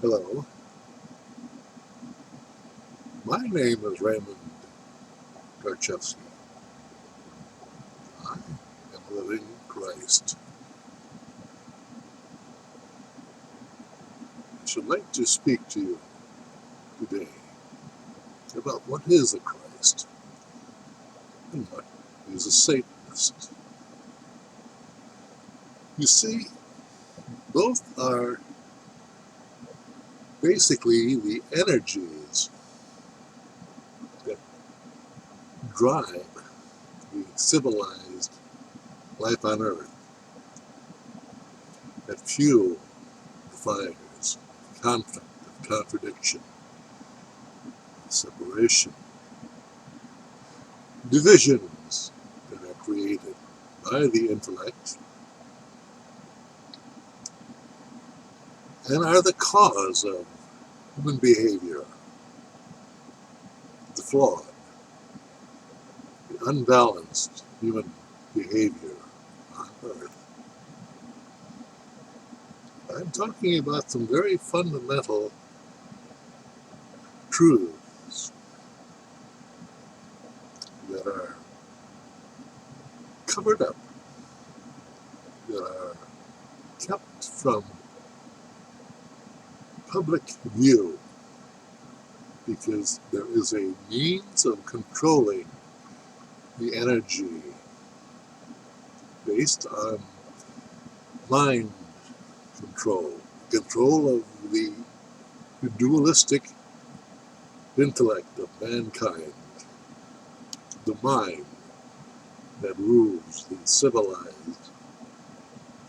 Hello, my name is Raymond Garchevsky. I am living Christ. I should like to speak to you today about what is a Christ and what is a Satanist. You see, both are basically the energies that drive the civilized life on Earth, that fuel the fires, conflict, contradiction, separation, divisions that are created by the intellect and are the cause of human behavior, the flawed, the unbalanced human behavior on Earth. I'm talking about some very fundamental truths that are covered up, that are kept from public view, because there is a means of controlling the energy based on mind control of the dualistic intellect of mankind, the mind that rules the civilized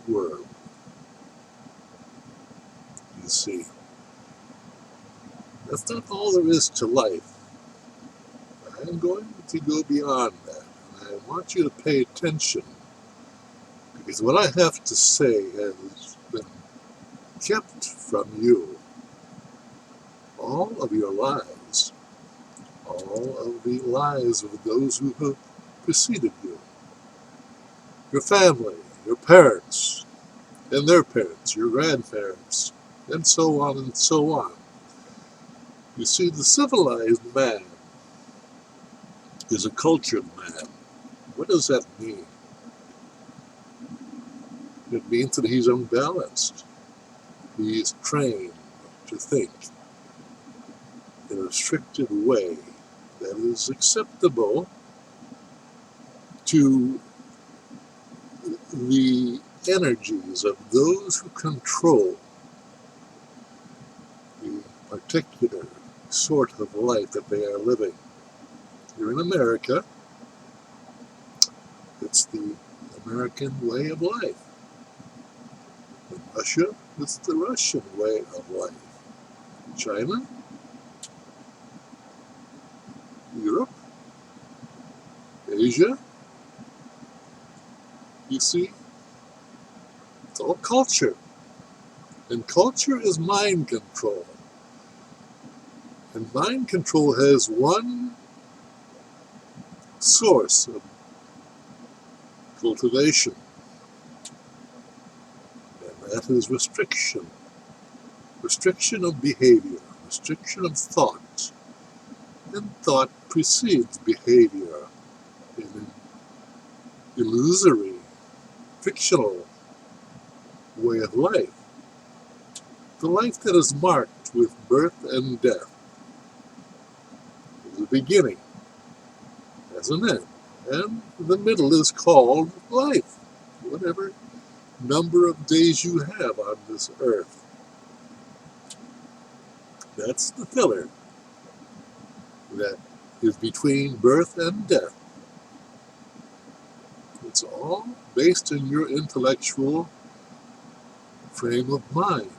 world. You see, that's not all there is to life. I'm going to go beyond that, and I want you to pay attention, because what I have to say has been kept from you all of your lives, all of the lives of those who have preceded you, your family, your parents, and their parents, your grandparents, and so on and so on. You see, the civilized man is a cultured man. What does that mean? It means that he's unbalanced. He is trained to think in a restricted way that is acceptable to the energies of those who control the particular sort of life that they are living. Here in America, it's the American way of life. In Russia, it's the Russian way of life. China, Europe, Asia, you see, it's all culture. And culture is mind control. And mind control has one source of cultivation, and that is restriction. Restriction of behavior, restriction of thought. And thought precedes behavior in an illusory, fictional way of life. The life that is marked with birth and death. There's a beginning, has an end, and the middle is called life, whatever number of days you have on this earth. That's the filler that is between birth and death. It's all based in your intellectual frame of mind.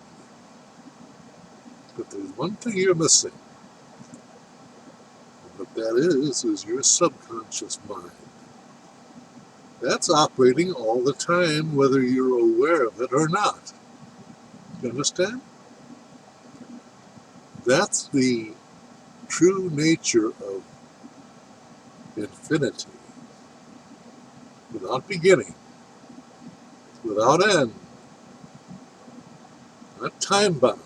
But there's one thing you're missing. And what that is your subconscious mind. That's operating all the time, whether you're aware of it or not. You understand? That's the true nature of infinity. Without beginning, without end, not time-bound,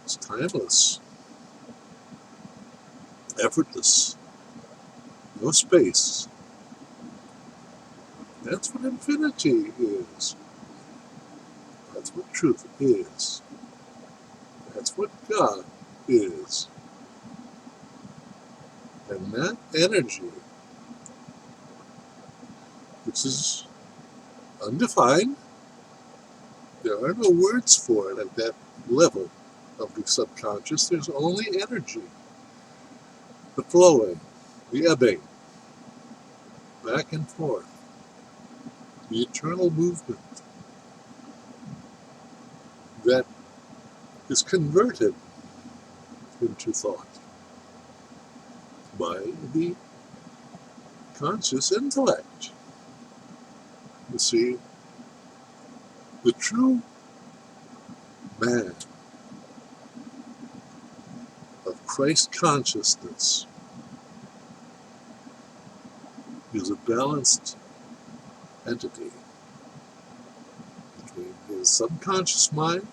It's timeless, effortless, no space. That's what infinity is. That's what truth is. That's what God is. And that energy, which is undefined, there are no words for it at that level of the subconscious. There's only energy. The flowing, the ebbing, back and forth, the eternal movement that is converted into thought by the conscious intellect. You see, the true man of Christ consciousness is a balanced entity between his subconscious mind,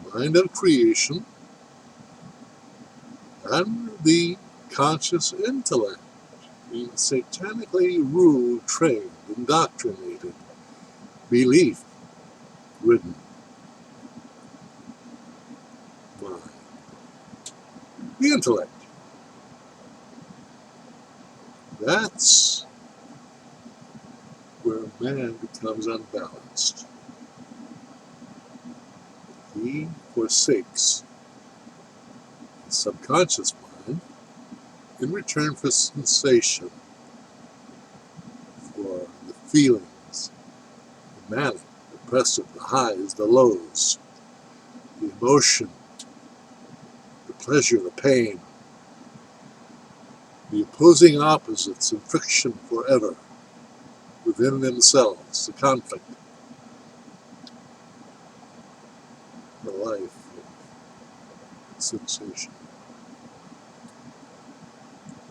the mind of creation, and the conscious intellect, the satanically ruled, trained, indoctrinated, belief-ridden mind. The intellect. That's where man becomes unbalanced. He forsakes his subconscious mind in return for sensation, for the feelings, the manic, the depressive, the highs, the lows, the emotion, the pleasure, the pain, the opposing opposites and friction forever within themselves, the conflict, the life of sensation.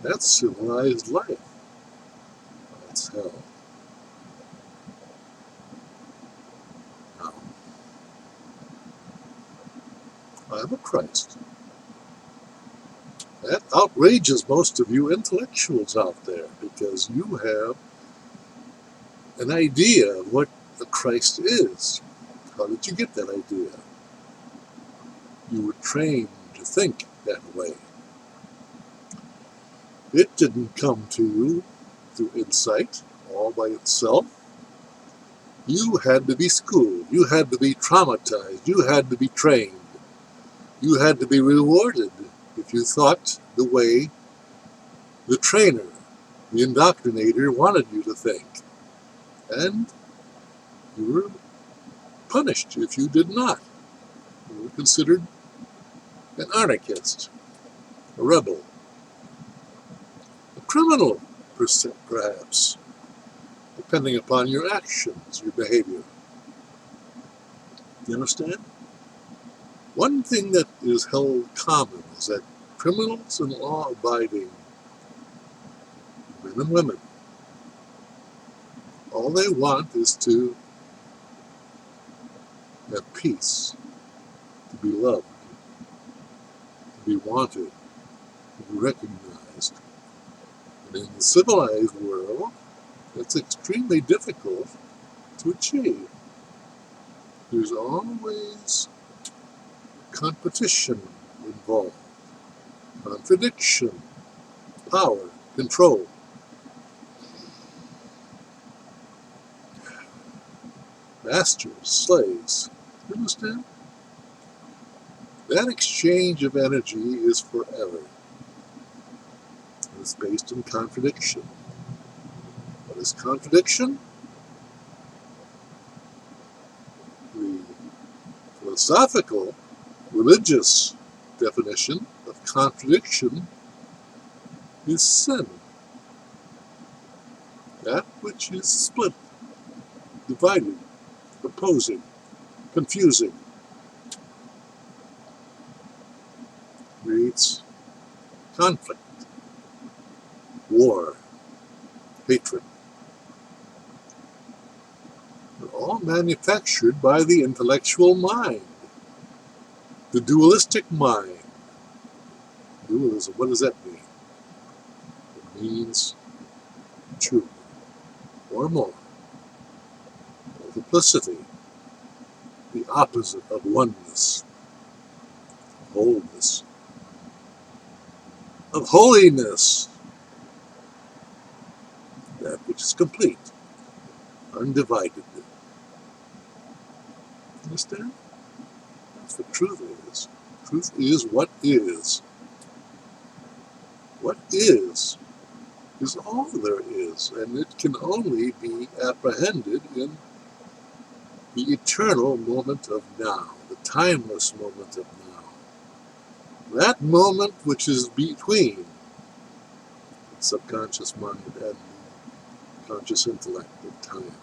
That's civilized life. That's hell. Now, I'm a Christ. That outrages most of you intellectuals out there, because you have an idea of what a Christ is. How did you get that idea? You were trained to think that way. It didn't come to you through insight all by itself. You had to be schooled. You had to be traumatized. You had to be trained. You had to be rewarded if you thought the way the trainer, the indoctrinator, wanted you to think. And you were punished if you did not. You were considered an anarchist, a rebel, a criminal, perhaps, depending upon your actions, your behavior. You understand? One thing that is held common is that criminals and law-abiding men and women, all they want is to have peace, to be loved, to be wanted, to be recognized. And in the civilized world, it's extremely difficult to achieve. There's always competition involved, contradiction, power, control. Masters, slaves. You understand? That exchange of energy is forever. It's based on contradiction. What is contradiction? The philosophical, religious definition of contradiction is sin. That which is split, divided, opposing, confusing, creates conflict, war, hatred. They're all manufactured by the intellectual mind. The dualistic mind. Dualism, what does that mean? It means two or more. Multiplicity, the opposite of oneness, wholeness, of holiness, that which is complete, undivided. Understand? That's what truth is. Truth is what is. What is all there is, and it can only be apprehended in the eternal moment of now, the timeless moment of now. That moment which is between the subconscious mind and the conscious intellect of time.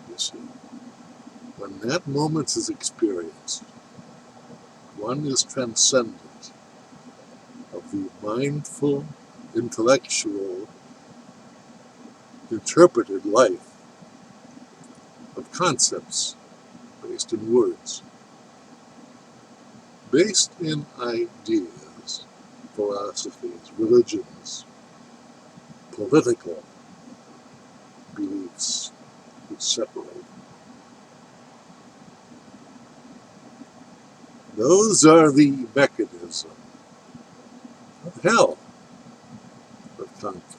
You see, when that moment is experienced, one is transcendent of the mindful, intellectual, interpreted life of concepts based in words, based in ideas, philosophies, religions, political beliefs which separate. Those are the mechanism of hell, of conflict.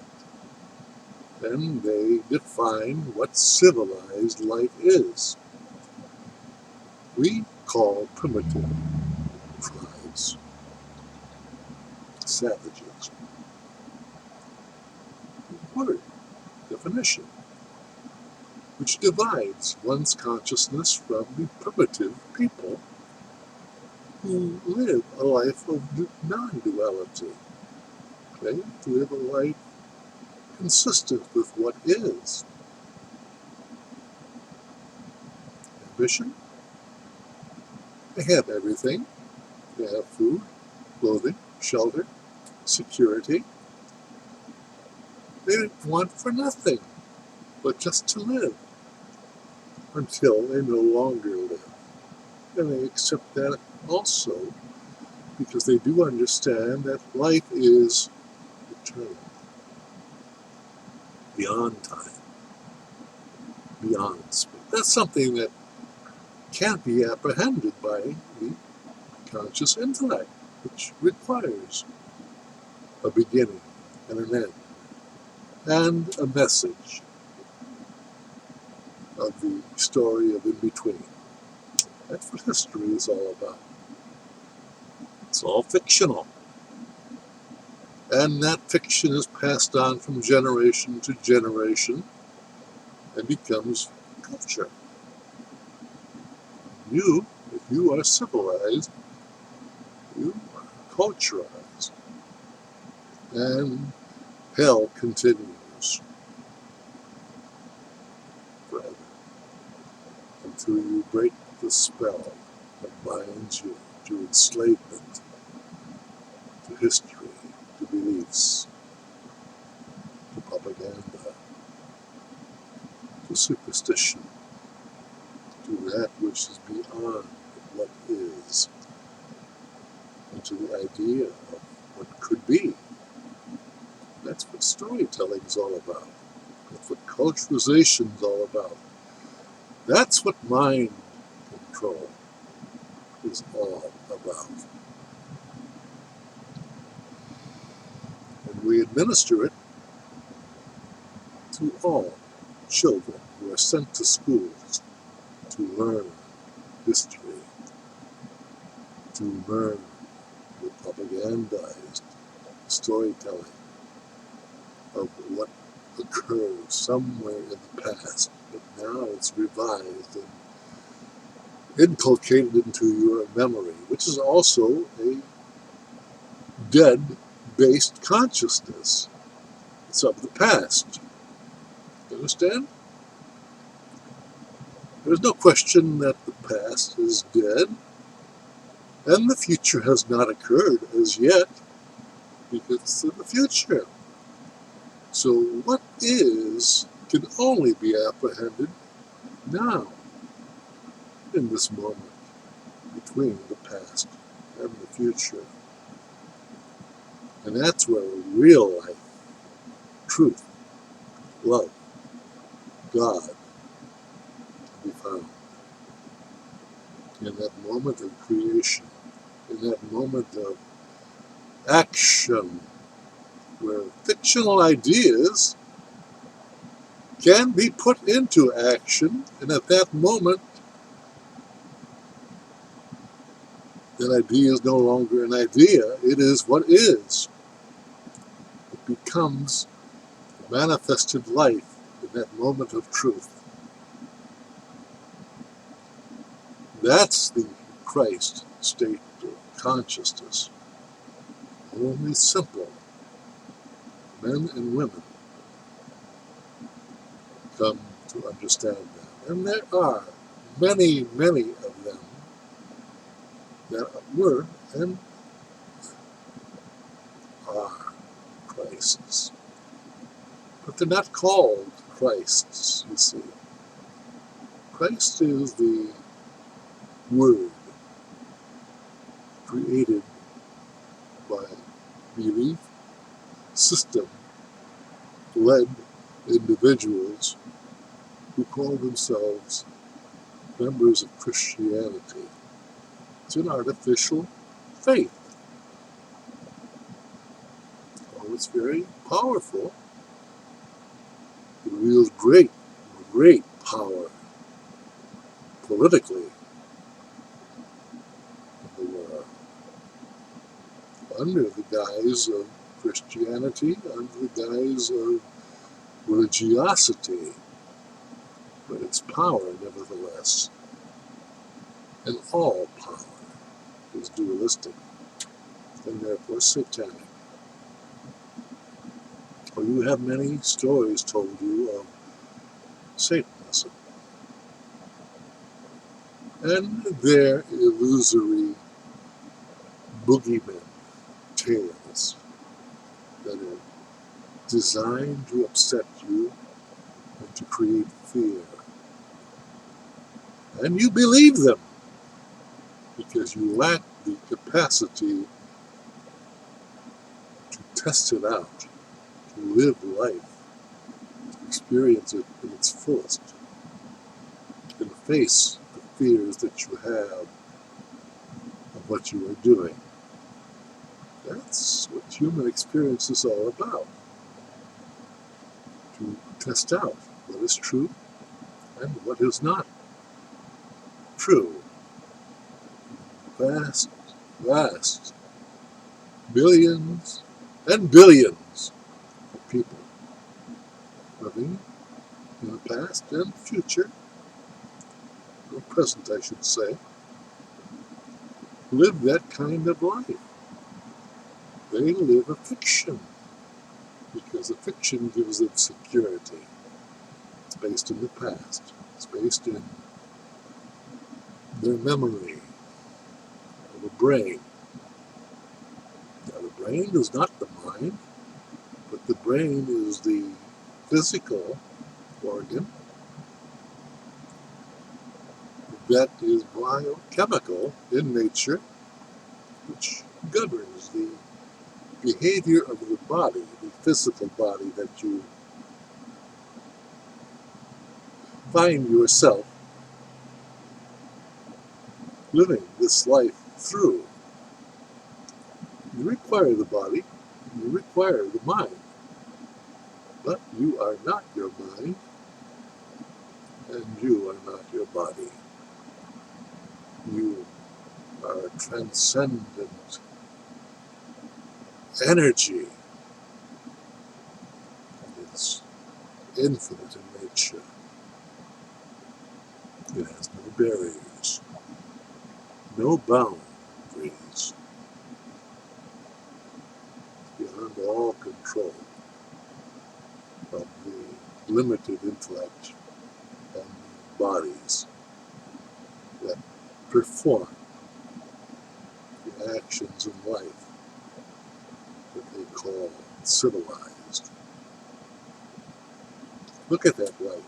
Then they define what civilized life is. We call primitive tribes savages. Word, definition, which divides one's consciousness from the primitive people who live a life of non-duality. Okay? To live a life consistent with what is. Ambition? They have everything. They have food, clothing, shelter, security. They want for nothing but just to live until they no longer live. And they accept that also because they do understand that life is eternal, beyond time, beyond space. That's something that can't be apprehended by the conscious intellect, which requires a beginning and an end, and a message of the story of in-between. That's what history is all about. It's all fictional. And that fiction is passed on from generation to generation and becomes culture. You, if you are civilized, you are culturized. And hell continues forever until you break the spell that binds you to enslavement, to history, to beliefs, to propaganda, to superstition, to that which is beyond what is, and to the idea of what could be. That's what storytelling is all about. That's what culturization is all about. That's what mind control is all about. And we administer it to all children who are sent to schools to learn history, to learn the propagandized storytelling of what occurred somewhere in the past, but now it's revised and inculcated into your memory, which is also a dead-based consciousness. It's of the past. You understand? There's no question that the past is dead, and the future has not occurred as yet, because it's in the future. So what is can only be apprehended now. in this moment between the past and the future. And that's where real life, truth, love, God can be found. In that moment of creation, in that moment of action, where fictional ideas can be put into action, and at that moment, that idea is no longer an idea, it is what is. It becomes manifested life in that moment of truth. That's the Christ state of consciousness. Only simple men and women come to understand that. And there are many, many of them that were and are Christs. But they're not called Christs, you see. Christ is the Word created by belief system led individuals who call themselves members of Christianity. It's an artificial faith. Oh, it's very powerful. It wields great, great power politically in the world. Under the guise of Christianity, under the guise of religiosity, but it's power nevertheless. And all power is dualistic and therefore satanic. Well, you have many stories told you of Satanism and their illusory boogeymen tales that are designed to upset you and to create fear. And you believe them because you lack the capacity to test it out, to live life, to experience it in its fullest, and face the fears that you have of what you are doing. That's what human experience is all about. To test out what is true and what is not true. Vast, vast, billions and billions of people living in the past and future, or present I should say, live that kind of life. They live a fiction, because a fiction gives them security. It's based in the past. It's based in their memory of a brain. Now, the brain is not the mind, but the brain is the physical organ that is biochemical in nature, which governs the behavior of the body, the physical body that you find yourself living this life through. You require the body, you require the mind, but you are not your mind, and you are not your body. You are a transcendent energy. It's infinite in nature. It has no barriers, no boundaries, beyond all control of the limited intellect and bodies that perform the actions in life that they call civilized. Look at that life.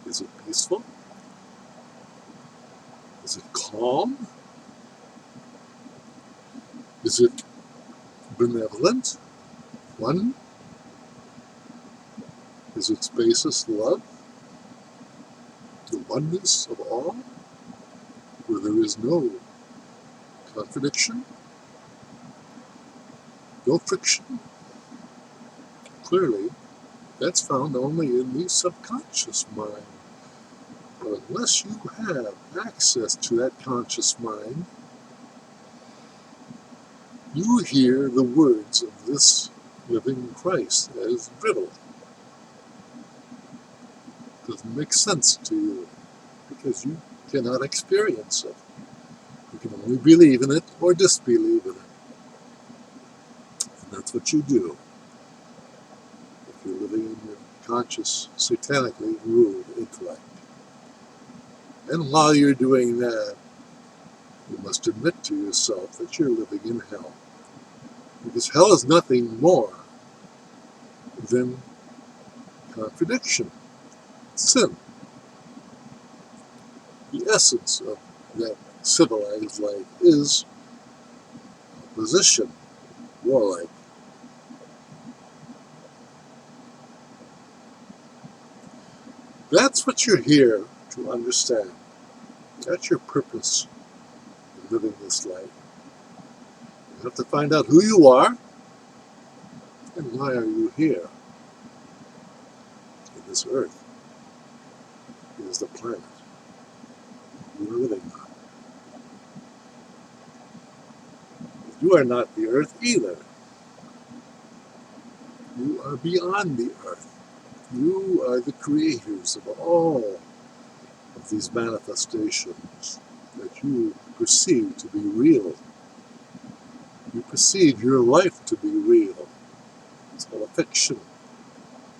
Is it peaceful? Is it calm? Is it benevolent? One? Is its basis love? The oneness of all? Where there is no contradiction? No friction? Clearly, that's found only in the subconscious mind. But unless you have access to that conscious mind, you hear the words of this living Christ as riddle. It doesn't make sense to you because you cannot experience it. You can only believe in it or disbelieve in it. And that's what you do if you're living in your conscious, satanically ruled intellect. And while you're doing that, you must admit to yourself that you're living in hell. Because hell is nothing more than contradiction, sin. The essence of that civilized life is opposition, warlike. That's what you're here to understand. That's your purpose in living this life. You have to find out who you are and why are you here in this earth. It is the planet you are living on. You are not the earth either. You are beyond the earth. You are the creators of all of these manifestations that you perceive to be real. You perceive your life to be real. It's all a fiction.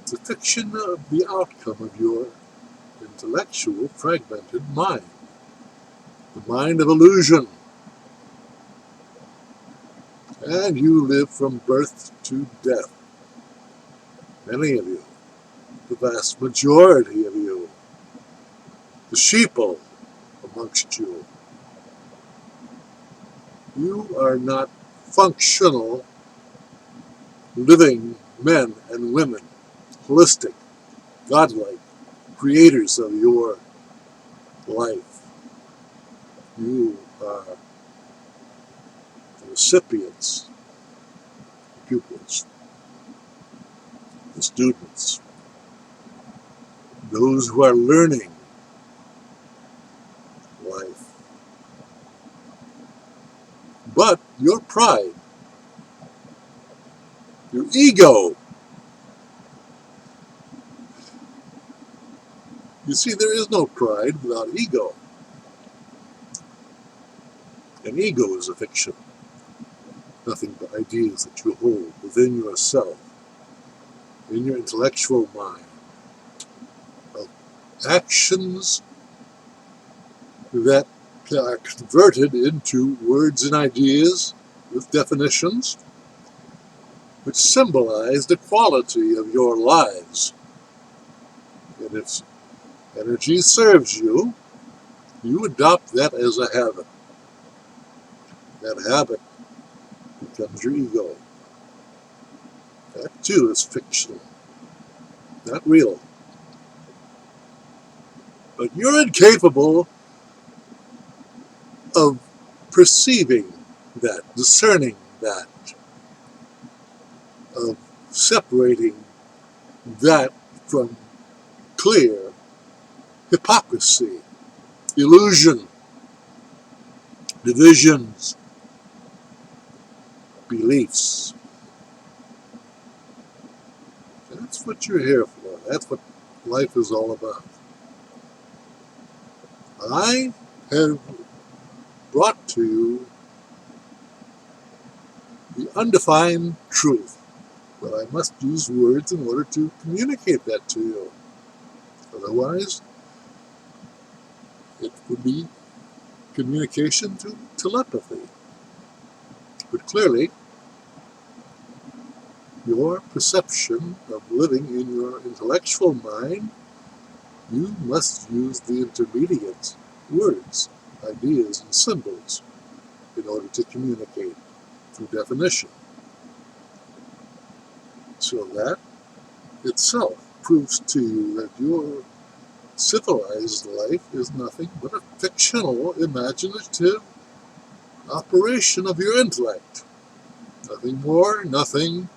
It's a fiction of the outcome of your intellectual, fragmented mind. The mind of illusion. And you live from birth to death. Many of you. The vast majority of you. The sheeple amongst you. You are not functional, living men and women, holistic, godlike, creators of your life. You are the recipients, the pupils, the students, those who are learning life. But your pride, your ego, you see, there is no pride without ego. And ego is a fiction, nothing but ideas that you hold within yourself, in your intellectual mind, of actions that are converted into words and ideas with definitions which symbolize the quality of your lives. And if energy serves you, you adopt that as a habit. That habit becomes your ego. That too is fictional, not real. But you're incapable of perceiving that, discerning that, of separating that from clear hypocrisy, illusion, divisions, beliefs. That's what you're here for. That's what life is all about. I have brought to you the undefined truth, but I must use words in order to communicate that to you. Otherwise, it would be communication to telepathy. But clearly, your perception of living in your intellectual mind, you must use the intermediate words ideas and symbols in order to communicate through definition. So that itself proves to you that your civilized life is nothing but a fictional, imaginative operation of your intellect. Nothing more, nothing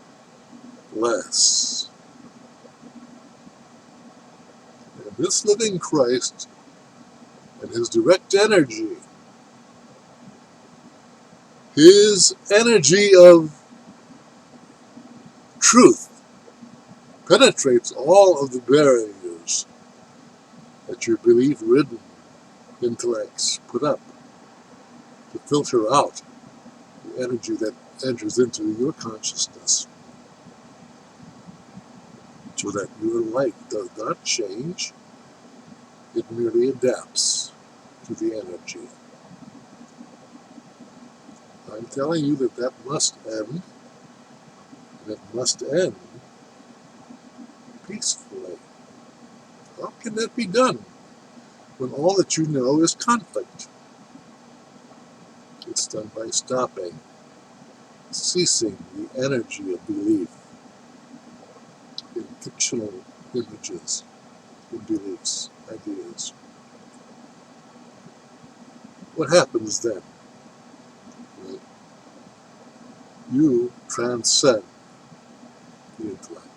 less. And this living Christ and his direct energy, his energy of truth, penetrates all of the barriers that your belief-ridden intellects put up to filter out the energy that enters into your consciousness, so that your life does not change, it merely adapts to the energy. I'm telling you that that must end, and it must end peacefully. How can that be done when all that you know is conflict? It's done by stopping, ceasing the energy of belief in fictional images, in beliefs, ideas. What happens then? Well, you transcend the intellect.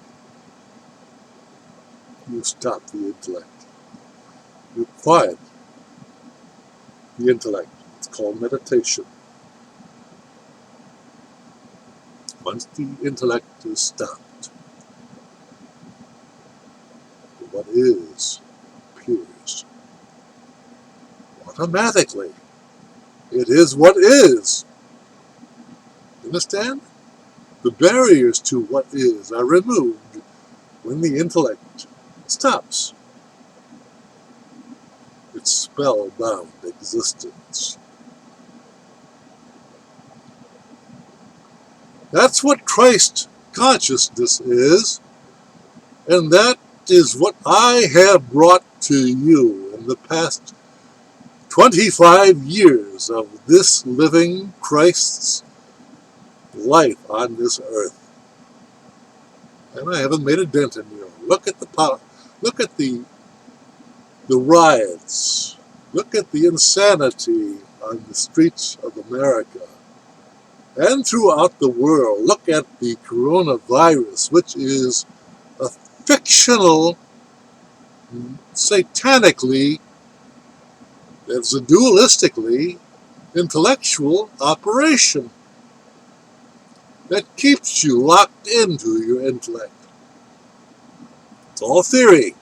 You stop the intellect. You quiet the intellect. It's called meditation. Once the intellect is stopped, what is appears automatically. It is what is. Understand? The barriers to what is are removed when the intellect stops its spellbound existence. That's what Christ consciousness is, and that is what I have brought to you in the past 25 years of this living Christ's life on this earth. And I haven't made a dent in you. Look at the riots. Look at the insanity on the streets of America and throughout the world. Look at the coronavirus, which is a fictional, satanically, it's a dualistically intellectual operation that keeps you locked into your intellect. It's all theory.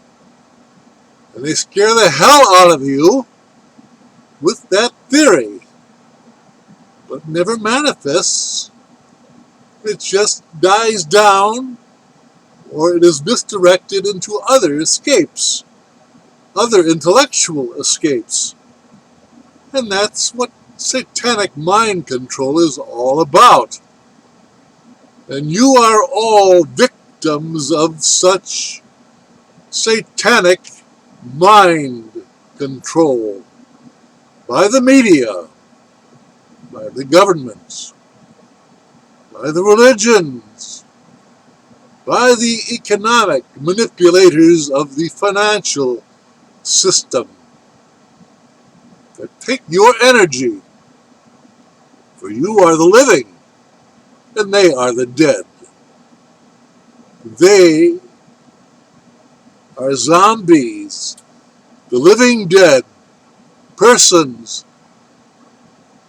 And they scare the hell out of you with that theory. But never manifests. It just dies down, or it is misdirected into other escapes, other intellectual escapes. And that's what satanic mind control is all about. And you are all victims of such satanic mind control by the media, by the governments, by the religions, by the economic manipulators of the financial system that take your energy, for you are the living and they are the dead. They are zombies, the living dead, persons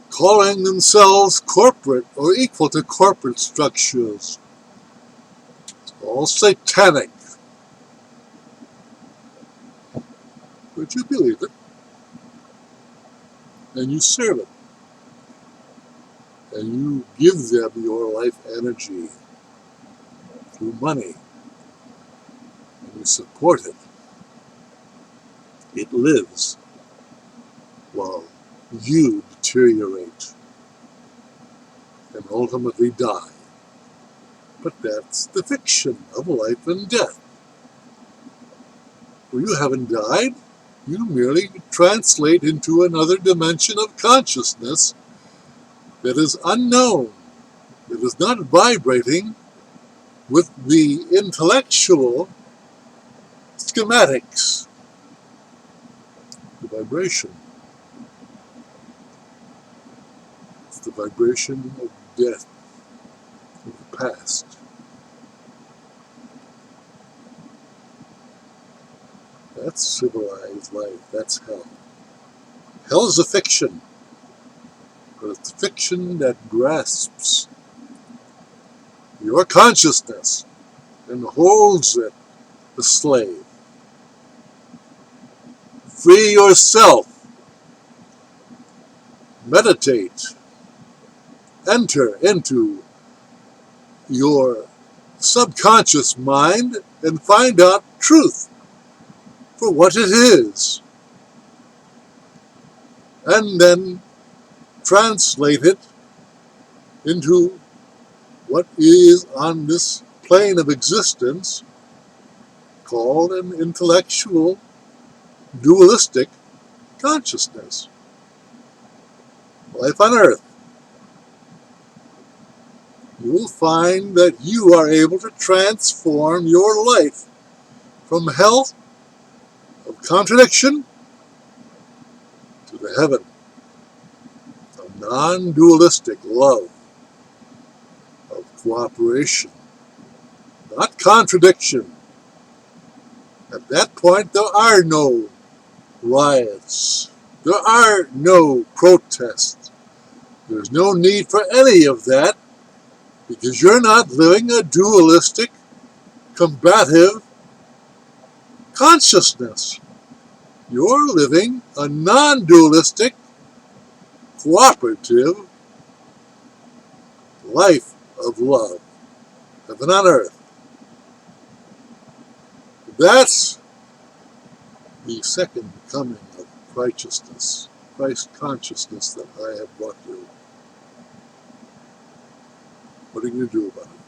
calling themselves corporate or equal to corporate structures. It's all satanic. But you believe it, and you serve it, and you give them your life energy through money, and you support it. It lives while you deteriorate and ultimately die. But that's the fiction of life and death. For you haven't died, You merely translate into another dimension of consciousness that is unknown, that is not vibrating with the intellectual schematics. The vibration. It's the vibration of death, of the past. That's civilized life. That's hell. Hell is a fiction, but it's a fiction that grasps your consciousness and holds it a slave. Free yourself. Meditate. Enter into your subconscious mind and find out truth for what it is. And then translate it into what is on this plane of existence called an intellectual, dualistic consciousness. Life on Earth. You will find that you are able to transform your life from hell of contradiction to the heaven of non-dualistic love, of cooperation, not contradiction. At that point, there are no riots. There are no protests. There's no need for any of that because you're not living a dualistic, combative consciousness. You're living a non-dualistic, cooperative life of love, heaven on earth. That's the second coming of righteousness, Christ consciousness that I have brought you. What are you going to do about it?